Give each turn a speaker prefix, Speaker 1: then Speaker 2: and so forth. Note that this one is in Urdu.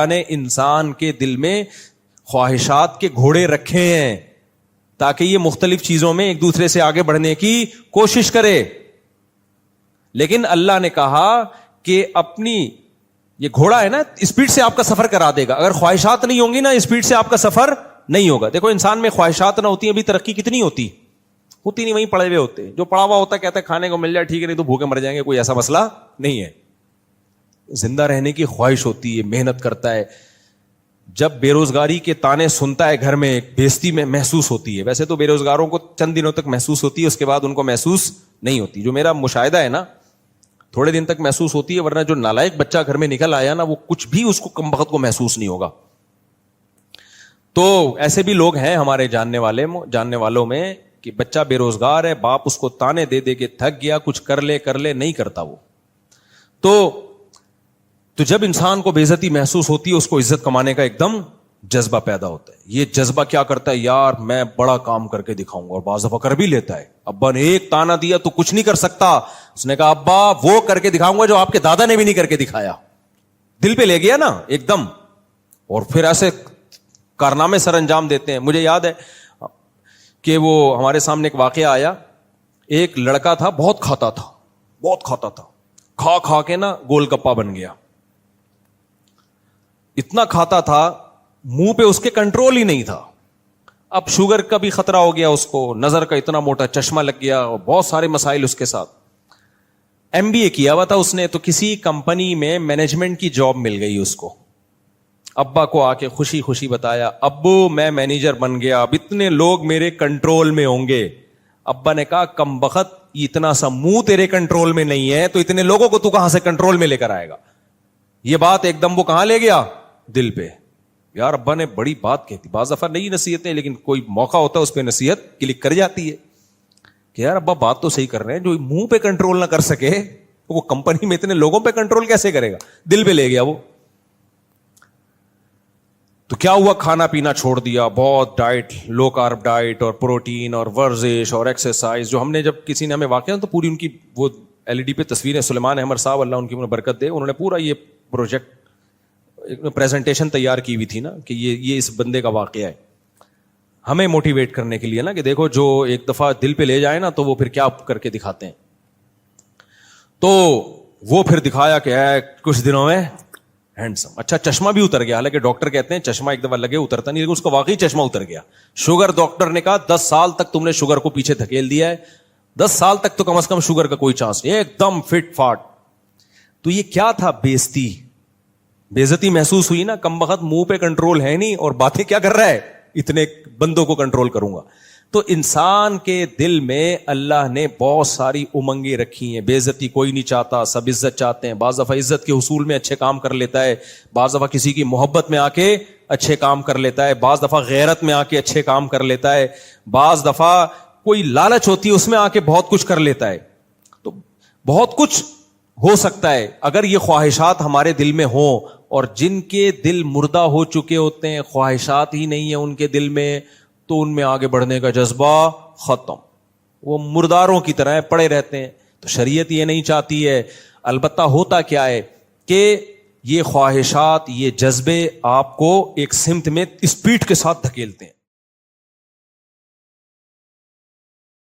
Speaker 1: نے انسان کے دل میں خواہشات کے گھوڑے رکھے ہیں تاکہ یہ مختلف چیزوں میں ایک دوسرے سے آگے بڑھنے کی کوشش کرے. لیکن اللہ نے کہا کہ اپنی یہ گھوڑا ہے نا, اسپیڈ سے آپ کا سفر کرا دے گا. اگر خواہشات نہیں ہوں گی نا, اسپیڈ سے آپ کا سفر نہیں ہوگا. دیکھو انسان میں خواہشات نہ ہوتی, ابھی ترقی کتنی ہوتی نہیں, وہیں پڑے ہوئے ہوتے. جو پڑا ہوا ہوتا کہتا ہے کھانے کو مل جائے ٹھیک ہے, نہیں تو بھوکے مر جائیں گے, کوئی ایسا مسئلہ نہیں ہے. زندہ رہنے کی خواہش ہوتی ہے, محنت کرتا ہے. جب بے روزگاری کے تانے سنتا ہے گھر میں, بےزتی میں محسوس ہوتی ہے. ویسے تو بے روزگاروں کو چند دنوں تک محسوس ہوتی ہے, اس کے بعد ان کو محسوس نہیں ہوتی. جو میرا مشاہدہ ہے نا, تھوڑے دن تک محسوس ہوتی ہے, ورنہ جو نالائق بچہ گھر میں نکل آیا نا, وہ کچھ بھی اس کو کم وقت کو محسوس نہیں ہوگا. تو ایسے بھی لوگ ہیں ہمارے جاننے والوں میں کہ بچہ بے روزگار ہے, باپ اس کو تانے دے دے کے تھک گیا, کچھ کر لے نہیں کرتا وہ. تو جب انسان کو بے عزتی محسوس ہوتی ہے, اس کو عزت کمانے کا ایک دم جذبہ پیدا ہوتا ہے. یہ جذبہ کیا کرتا ہے, یار میں بڑا کام کر کے دکھاؤں گا, اور بعض دفعہ کر بھی لیتا ہے. ابا نے ایک تانا دیا تو کچھ نہیں کر سکتا, اس نے کہا ابا وہ کر کے دکھاؤں گا جو آپ کے دادا نے بھی نہیں کر کے دکھایا. دل پہ لے گیا نا ایک دم, اور پھر ایسے کارنامے سر انجام دیتے ہیں. مجھے یاد ہے کہ وہ ہمارے سامنے ایک واقعہ آیا. ایک لڑکا تھا, بہت کھاتا تھا, کھا کے نا گول گپا بن گیا. اتنا کھاتا تھا, منہ پہ اس کے کنٹرول ہی نہیں تھا. اب شوگر کا بھی خطرہ ہو گیا اس کو, نظر کا اتنا موٹا چشمہ لگ گیا, اور بہت سارے مسائل اس کے ساتھ. MBA کیا ہوا تھا اس نے, تو کسی کمپنی میں مینجمنٹ کی جاب مل گئی اس کو. ابا کو آ کے خوشی خوشی بتایا, ابو میں مینیجر بن گیا, اب اتنے لوگ میرے کنٹرول میں ہوں گے. ابا نے کہا کم بخت, اتنا سا منہ تیرے کنٹرول میں نہیں ہے تو اتنے لوگوں کو تو کہاں سے کنٹرول میں لے کر آئے گا. یہ بات ایک دم وہ کہاں لے گیا, دل پہ. یار ابا نے بڑی بات کہتی. بعض دفعہ نہیں نصیحتیں, لیکن کوئی موقع ہوتا ہے اس پہ نصیحت کلک کر جاتی ہے کہ یار ابا بات تو صحیح کر رہے ہیں, جو منہ پہ کنٹرول نہ کر سکے وہ کمپنی میں اتنے لوگوں پہ کنٹرول کیسے کرے گا. دل پہ لے گیا وہ. تو کیا ہوا, کھانا پینا چھوڑ دیا, بہت ڈائٹ, لو کارب ڈائٹ, اور پروٹین اور ورزش اور ایکسرسائز. جو ہم نے جب کسی نے ہمیں واقعہ تو پوری ان کی وہ LED پہ تصویریں, سلیمان احمد صاحب اللہ ان کی برکت دے, انہوں نے پورا یہ پروجیکٹ پریزنٹیشن تیار کی ہوئی تھی نا کہ یہ اس بندے کا واقعہ ہے, ہمیں موٹیویٹ کرنے کے لیے نا, کہ دیکھو جو ایک دفعہ دل پہ لے جائے نا تو وہ پھر کیا کر کے دکھاتے ہیں. تو وہ پھر دکھایا کہ کچھ دنوں میں ہینڈسم. اچھا چشمہ بھی اتر گیا, حالانکہ ڈاکٹر کہتے ہیں چشمہ ایک دفعہ لگے اترتا نہیں, لیکن اس کو واقعی چشمہ اتر گیا. شوگر, ڈاکٹر نے کہا 10 سال تک تم نے شوگر کو پیچھے دھکیل دیا ہے, 10 سال تک تو کم از کم شوگر کا کوئی چانس نہیں, ایک دم فٹ فاٹ. تو یہ کیا تھا, بےعزتی محسوس ہوئی نا, کم بخت منہ پہ کنٹرول ہے نہیں اور باتیں کیا کر رہا ہے, اتنے بندوں کو کنٹرول کروں گا. تو انسان کے دل میں اللہ نے بہت ساری امنگیں رکھی ہیں. بے عزتی کوئی نہیں چاہتا, سب عزت چاہتے ہیں. بعض دفعہ عزت کے حصول میں اچھے کام کر لیتا ہے, بعض دفعہ کسی کی محبت میں آ کے اچھے کام کر لیتا ہے, بعض دفعہ غیرت میں آ کے اچھے کام کر لیتا ہے, بعض دفعہ کوئی لالچ ہوتی ہے اس میں آ کے بہت کچھ کر لیتا ہے. تو بہت کچھ ہو سکتا ہے اگر یہ خواہشات ہمارے دل میں ہوں. اور جن کے دل مردہ ہو چکے ہوتے ہیں, خواہشات ہی نہیں ہیں ان کے دل میں, تو ان میں آگے بڑھنے کا جذبہ ختم, وہ مرداروں کی طرح پڑے رہتے ہیں. تو شریعت یہ نہیں چاہتی ہے. البتہ ہوتا کیا ہے کہ یہ خواہشات, یہ جذبے آپ کو ایک سمت میں اسپیڈ کے ساتھ دھکیلتے ہیں.